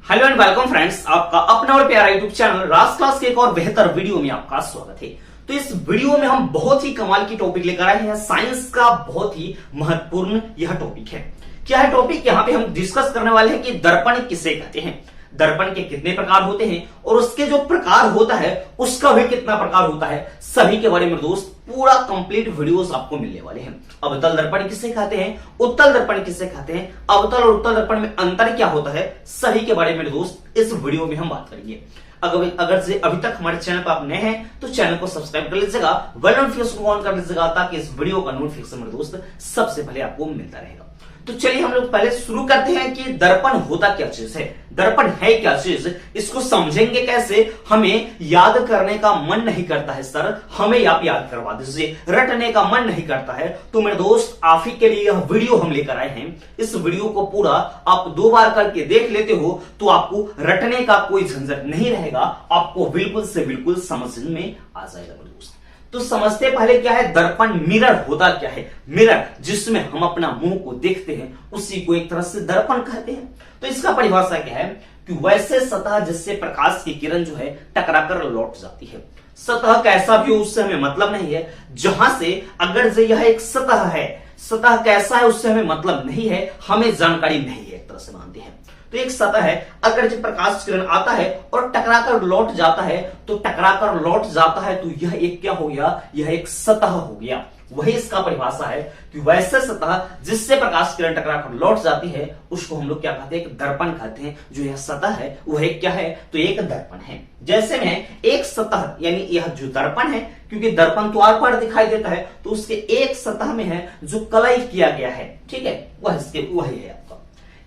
Hello and welcome friends, आपका अपना और प्यारा यूट्यूब चैनल राज क्लास के एक और बेहतर वीडियो में आपका स्वागत है। तो इस वीडियो में हम बहुत ही कमाल की टॉपिक लेकर आए हैं। साइंस का बहुत ही महत्वपूर्ण यह टॉपिक है। क्या है टॉपिक? यहाँ पे हम डिस्कस करने वाले हैं कि दर्पण किसे कहते हैं, दर्पण के कितने प्रकार होते हैं और उसके जो प्रकार होता है उसका भी कितना प्रकार होता है, सभी के बारे में दोस्त पूरा कंप्लीट वीडियोस आपको मिलने वाले हैं। अवतल दर्पण किसे कहते हैं, उत्तल दर्पण किसे कहते हैं, अवतल और उत्तल दर्पण में अंतर क्या होता है, सभी के बारे में दोस्त इस वीडियो में हम बात करेंगे। अगर से अभी तक हमारे चैनल पर आप नए हैं तो चैनल को सब्सक्राइब कर लीजिएगा, बेल नोटिफिकेशन को ऑन कर लीजिएगा ताकि इस वीडियो का नोटिफिकेशन मेरे दोस्त सबसे पहले आपको मिलता रहेगा। तो चलिए हम लोग पहले शुरू करते हैं कि दर्पण होता क्या चीज है, दर्पण है क्या चीज, इसको समझेंगे कैसे। हमें याद करने का मन नहीं करता है सर, हमें आप याद करवा दीजिए, रटने का मन नहीं करता है तो मेरे दोस्त आप ही के लिए यह वीडियो हम लेकर आए हैं। इस वीडियो को पूरा आप 2 बार करके देख लेते हो तो आपको रटने का कोई झंझट नहीं रहेगा, आपको बिल्कुल से बिल्कुल समझ में आ जाएगा मेरे दोस्त। तो समझते पहले क्या है दर्पण। मिरर होता क्या है, मिरर जिसमें हम अपना मुंह को देखते हैं उसी को एक तरह से दर्पण कहते हैं। तो इसका परिभाषा क्या है कि वैसे सतह जिससे प्रकाश की किरण जो है टकराकर लौट जाती है। सतह कैसा भी हो उससे हमें मतलब नहीं है, जहां से अगर यह एक सतह है, सतह कैसा है उससे हमें मतलब नहीं है, हमें जानकारी नहीं है, एक तरह से मानते हैं। तो एक सतह है, अगर जब प्रकाश किरण आता है और टकराकर लौट जाता है तो टकराकर लौट जाता है तो यह एक क्या हो गया, यह एक सतह हो गया। वही इसका परिभाषा है कि वैसे सतह जिससे प्रकाश किरण टकराकर लौट जाती है उसको हम लोग क्या कहते हैं, एक दर्पण कहते हैं। जो यह सतह है वह एक क्या है, तो एक दर्पण है। जैसे में एक सतह यानी यह जो दर्पण है, क्योंकि दर्पण तो आर पार दिखाई देता है तो उसके एक सतह में है जो कलई किया गया है, ठीक है, वह इसके वही है आपका।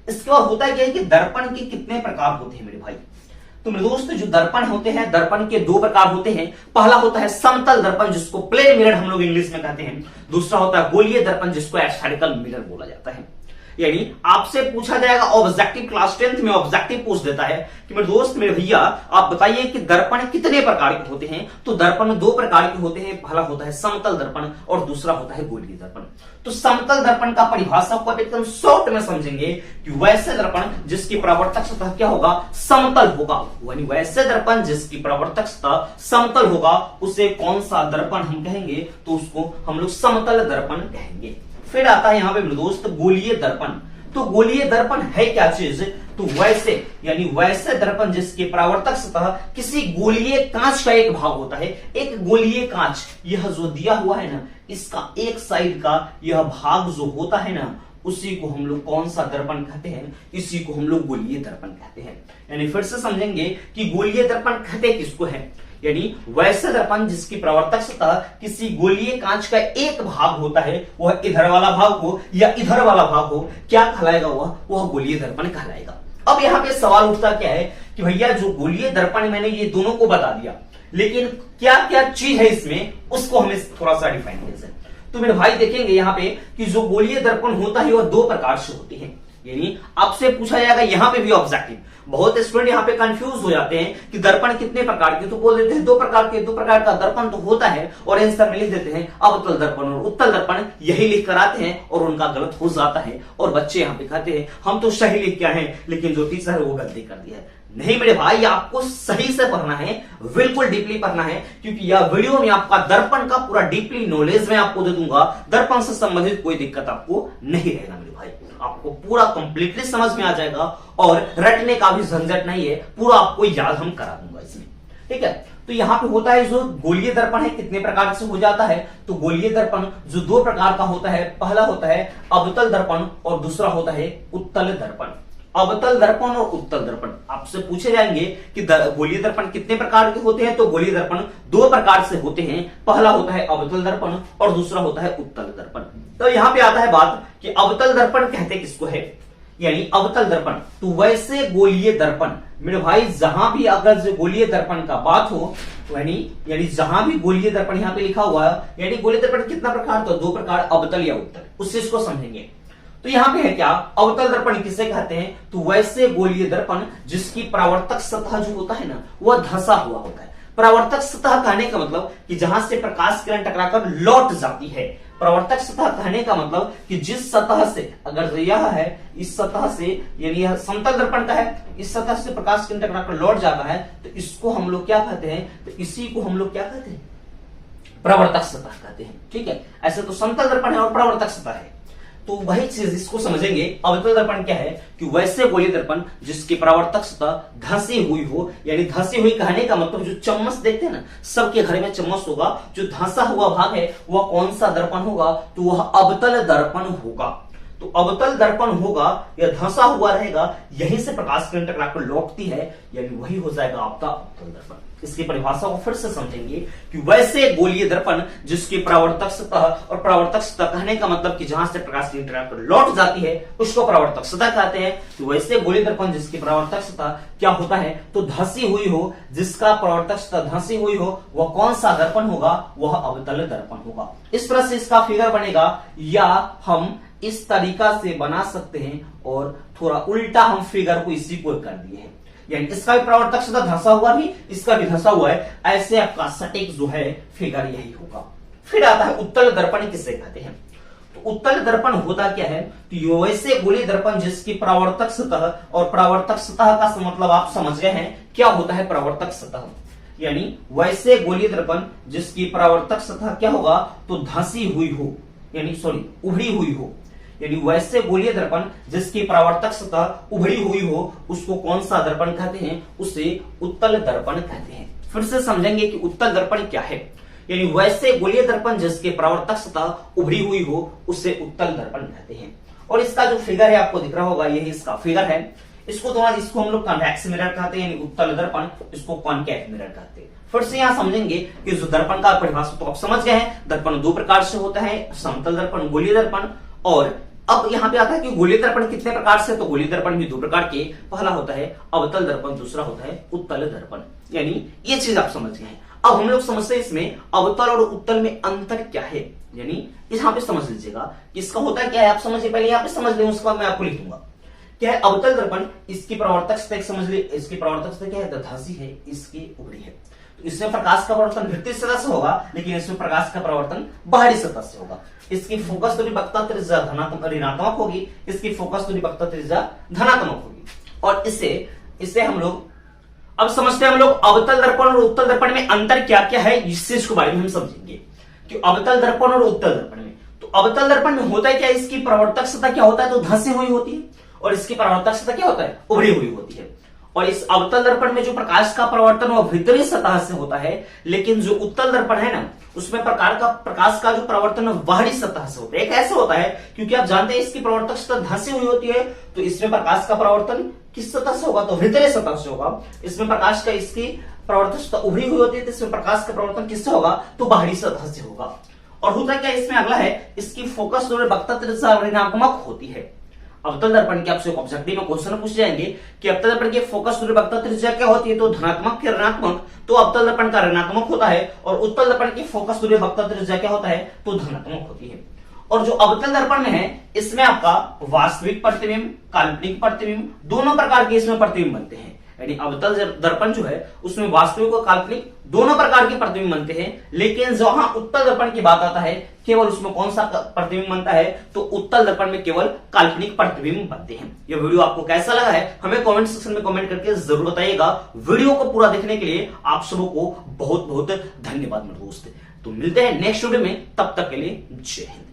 इसके बाद होता है क्या है कि दर्पण के कितने प्रकार होते हैं मेरे भाई। तो मेरे दोस्त जो दर्पण होते हैं, दर्पण के 2 प्रकार होते हैं। पहला होता है समतल दर्पण जिसको प्लेन मिरर हम लोग इंग्लिश में कहते हैं। दूसरा होता है गोलीय दर्पण जिसको एस्फेरिकल मिरर बोला जाता है। यानी आपसे पूछा जाएगा ऑब्जेक्टिव, क्लास 10th में ऑब्जेक्टिव पूछ देता है कि मेरे दोस्त मेरे भैया आप बताइए कि दर्पण कितने प्रकार के होते हैं। तो दर्पण 2 प्रकार के होते हैं। पहला होता है समतल दर्पण और दूसरा होता है गोलीय दर्पण। तो समतल दर्पण का परिभाषा को आप एकदम शॉर्ट में समझेंगे कि वैसे दर्पण जिसकी परावर्तक सतह क्या होगा, समतल होगा। यानी वैसे दर्पण जिसकी परावर्तक सतह समतल होगा उसे कौन सा दर्पण हम कहेंगे, तो उसको हम लोग समतल दर्पण कहेंगे। फिर आता है यहां पे दोस्त गोलीय दर्पण। तो गोलीय दर्पण है क्या चीज, तो वैसे यानी वैसे दर्पण जिसके परावर्तक सतह किसी गोलीय कांच का एक भाग होता है। एक गोलीय कांच यह जो दिया हुआ है ना, इसका एक साइड का यह भाग जो होता है ना, उसी को हम लोग कौन सा दर्पण कहते हैं, इसी को हम लोग गोलीय दर्पण कहते हैं। यानी फिर से समझेंगे कि गोलीय दर्पण कहते किसको है, यानी वैसे दर्पण जिसकी प्रवर्तक सतह किसी गोलीय कांच का एक भाग होता है, वह इधर वाला भाग हो या इधर वाला भाग हो, क्या कहलाएगा, वह गोलीय दर्पण कहलाएगा। अब यहाँ पे सवाल उठता क्या है कि भैया जो गोलीय दर्पण मैंने ये दोनों को बता दिया, लेकिन क्या क्या चीज है इसमें उसको हमें थोड़ा सा डिफाइन कीजिए। तो मेरे भाई देखेंगे यहाँ पे कि जो गोलीय दर्पण होता है वह 2 प्रकार से होते हैं। यानी आपसे पूछा जाएगा यहाँ पे भी ऑब्जेक्टिव। बहुत स्टूडेंट यहाँ पे कंफ्यूज हो जाते हैं कि दर्पण कितने प्रकार के, तो बोल देते हैं 2 प्रकार के। 2 प्रकार का दर्पण तो होता है और आंसर में लिख देते हैं अवतल दर्पण और उत्तल दर्पण, यही लिख कर आते हैं और उनका गलत हो जाता है। और बच्चे यहाँ पे कहते हैं हम तो सही लिख के आए हैं लेकिन जो टीचर है वो गलती कर दिया है। नहीं मेरे भाई, आपको सही से पढ़ना है, बिल्कुल डीपली पढ़ना है, क्योंकि यह वीडियो में आपका दर्पण का पूरा डीपली नॉलेज मैं आपको दे दूंगा। दर्पण से संबंधित कोई दिक्कत आपको नहीं रहेगा मेरे भाई, आपको पूरा कंप्लीटली समझ में आ जाएगा और रटने का भी झंझट नहीं है, पूरा आपको याद हम करा दूंगा इसमें, ठीक है। तो यहाँ पे होता है जो गोलीय दर्पण है कितने प्रकार से हो जाता है, तो गोलीय दर्पण जो 2 प्रकार का होता है। पहला होता है अवतल दर्पण और दूसरा होता है उत्तल दर्पण। अवतल दर्पण और उत्तल दर्पण आपसे पूछे जाएंगे कि गोलीय दर्पण कितने प्रकार के होते हैं, तो गोलीय दर्पण 2 प्रकार से होते हैं। पहला होता है अवतल दर्पण और दूसरा होता है उत्तल दर्पण। तो यहाँ पे आता है बात कि अवतल दर्पण कहते किसको है, यानी अवतल दर्पण तो वैसे गोलीय दर्पण। मेरे भाई जहां भी अगर गोलीय दर्पण का बात हो, यानी जहां भी गोलीय दर्पण यहाँ पे लिखा हुआ है, यानी गोलीय दर्पण कितना प्रकार, तो 2 प्रकार, अवतल या उत्तल, उस चीज को समझेंगे। तो यहाँ पे है क्या, अवतल दर्पण किसे कहते हैं, तो वैसे गोलीय दर्पण जिसकी परावर्तक सतह जो होता है ना वह धंसा हुआ होता है। परावर्तक सतह कहने का मतलब कि जहां से प्रकाश किरण टकराकर लौट जाती है, प्रवर्तक सतह कहने का मतलब कि जिस सतह से, अगर यह है इस सतह से, यानी यह समतल दर्पण का है, इस सतह से प्रकाश किरण टकराकर लौट जाता है तो इसको हम लोग क्या कहते हैं, तो इसी को हम लोग क्या कहते हैं, प्रवर्तक सतह कहते हैं। ठीक है, ऐसे तो समतल दर्पण है और प्रवर्तक सतह है, तो वही चीज इसको समझेंगे। अवतल दर्पण क्या है कि वैसे गोलीय दर्पण जिसकी परावर्तक सतह धंसी हुई हो, यानी धंसी हुई कहने का मतलब जो चम्मच देखते हैं ना, सबके घर में चम्मच होगा, जो धंसा हुआ भाग है वह कौन सा दर्पण होगा, तो वह अवतल दर्पण होगा। तो अवतल दर्पण होगा या धंसा हुआ रहेगा, यहीं से प्रकाश किरण टकराकर लौटती है, यानी वही हो जाएगा आपका अवतल दर्पण। इसकी परिभाषा को फिर से समझेंगे कि वैसे गोलीय दर्पण जिसकी परावर्तक सतह, और परावर्तक सतह कहने का मतलब कि जहां से प्रकाश किरण टकराकर लौट जाती है उसको परावर्तक सतह कहते हैं। तो वैसे गोलीय दर्पण जिसकी परावर्तक सतह क्या होता है, तो धंसी हुई हो, जिसका परावर्तक सतह धंसी हुई हो, वह कौन सा दर्पण होगा, वह अवतल दर्पण होगा। इस तरह से इसका फिगर बनेगा, या हम इस तरीका से बना सकते हैं और थोड़ा उल्टा हम फिगर को इसी को कर दिए हैं, यानी इसका भी परावर्तक सतह धंसा हुआ भी, इसका भी धंसा हुआ है, ऐसे आपका सटीक जो है फिगर यही होगा। फिर आता है उत्तल दर्पण किसे कहते हैं। तो उत्तल दर्पण होता क्या है, तो वैसे गोलीय दर्पण जिसकी परावर्तक सतह, और परावर्तक सतह का मतलब आप समझ गए हैं क्या होता है, परावर्तक सतह, यानी वैसे गोलीय दर्पण जिसकी परावर्तक सतह क्या होगा, तो धंसी हुई हो, यानी उभरी हुई हो, यानी वैसे गोलीय दर्पण जिसकी परावर्तक सतह उभरी हुई हो उसको कौन सा दर्पण कहते हैं, उसे उत्तल दर्पण कहते हैं। फिर से समझेंगे कि उत्तल दर्पण क्या है, यानी वैसे गोलीय दर्पण जिसकी परावर्तक सतह उभरी हुई हो उसे उत्तल दर्पण कहते हैं। और इसका जो फिगर है आपको दिख रहा होगा, यही इसका फिगर है। इसको हम लोग कॉन्वेक्स मिरर कहते हैं, यानी उत्तल दर्पण, इसको कॉनकेव मिरर कहते हैं। फिर से यहां समझेंगे कि जो दर्पण का परिभाषा तो आप समझ गए हैं, दर्पण दो प्रकार से होता है, समतल दर्पण, गोलीय दर्पण। और अब यहां पे आता है कि गोलीय दर्पण कितने प्रकार से, तो गोलीय दर्पण भी दो प्रकार के, पहला होता है अवतल दर्पण, दूसरा होता है उत्तल दर्पण, यानी ये चीज आप समझ गए हैं। अब हम लोग समझते हैं इसमें अवतल और उत्तल में अंतर क्या है, यानी यहां पे समझ लीजिएगा कि इसका होता क्या है, आप समझिए, पहले यहां पे समझ लें, उसके बाद मैं आपको लिख दूंगा क्या है अवतल दर्पण। इसकी परावर्तक सतह समझ ली, इसकी परावर्तक सतह क्या है, धंसी है, इसकी उभरी है। तो इसमें प्रकाश का परावर्तन भीतरी सतह से होगा, लेकिन इसमें प्रकाश का परावर्तन बाहरी सतह से होगा। इसकी फोकस दूरी वक्ता त्रिज्या ऋणात्मक होगी, इसकी फोकस दूरी वक्ता त्रिज्या धनात्मक होगी। और इसे हम लोग अब समझते हैं, हम लोग अवतल दर्पण और उत्तल दर्पण में अंतर क्या क्या है, इस चीज के बारे में हम समझेंगे कि अवतल दर्पण और उत्तल दर्पण में। तो अवतल दर्पण में होता है क्या, इसकी परावर्तक सतह क्या होता है, तो धंसी हुई होती है, और इसकी परावर्तक सतह क्या होता है, उभरी हुई होती है। और इस अवतल दर्पण में जो प्रकाश का परावर्तन वो भीतरी सतह से होता है, लेकिन जो उत्तल दर्पण है ना, उसमें प्रकाश का जो परावर्तन बाहरी सतह से होता है। एक ऐसे होता है क्योंकि आप जानते हैं इसकी परावर्तक सतह धंसी हुई होती है, तो इसमें प्रकाश का परावर्तन किस सतह से होगा, तो भीतरी सतह से होगा। इसमें प्रकाश का इसकी परावर्तक सतह उभरी हुई होती है, तो इसमें प्रकाश का परावर्तन किससे होगा, तो बाहरी सतह से होगा। और होता क्या इसमें अगला है, इसकी फोकस दूरी वक्ता त्रिज्या ऋणात्मक होती है। अवतल दर्पण के आपसे ऑब्जेक्टिव में क्वेश्चन पूछ जाएंगे कि अवतल दर्पण की फोकस दूरी वक्ता त्रिज्या क्या होती है, तो धनात्मक या ऋणात्मक, तो अवतल दर्पण का ऋणात्मक होता है। और उत्तल दर्पण की फोकस दूरी वक्ता त्रिज्या क्या होता है, तो धनात्मक होती है। और जो अवतल दर्पण में है, इसमें आपका वास्तविक प्रतिबिंब, काल्पनिक प्रतिबिंब, दोनों प्रकार के इसमें प्रतिबिंब बनते हैं। यानी अवतल दर्पण जो है उसमें वास्तविक और काल्पनिक दोनों प्रकार के प्रतिबिंब बनते हैं। लेकिन जहां उत्तल दर्पण की बात आता है, केवल उसमें कौन सा प्रतिबिंब बनता है, तो उत्तल दर्पण में केवल काल्पनिक प्रतिबिंब बनते हैं। यह वीडियो आपको कैसा लगा है हमें कमेंट सेक्शन में कमेंट करके जरूर बताइएगा। वीडियो को पूरा देखने के लिए आप सबको बहुत बहुत धन्यवाद मेरे दोस्त। तो मिलते हैं नेक्स्ट वीडियो में, तब तक के लिए जय हिंद।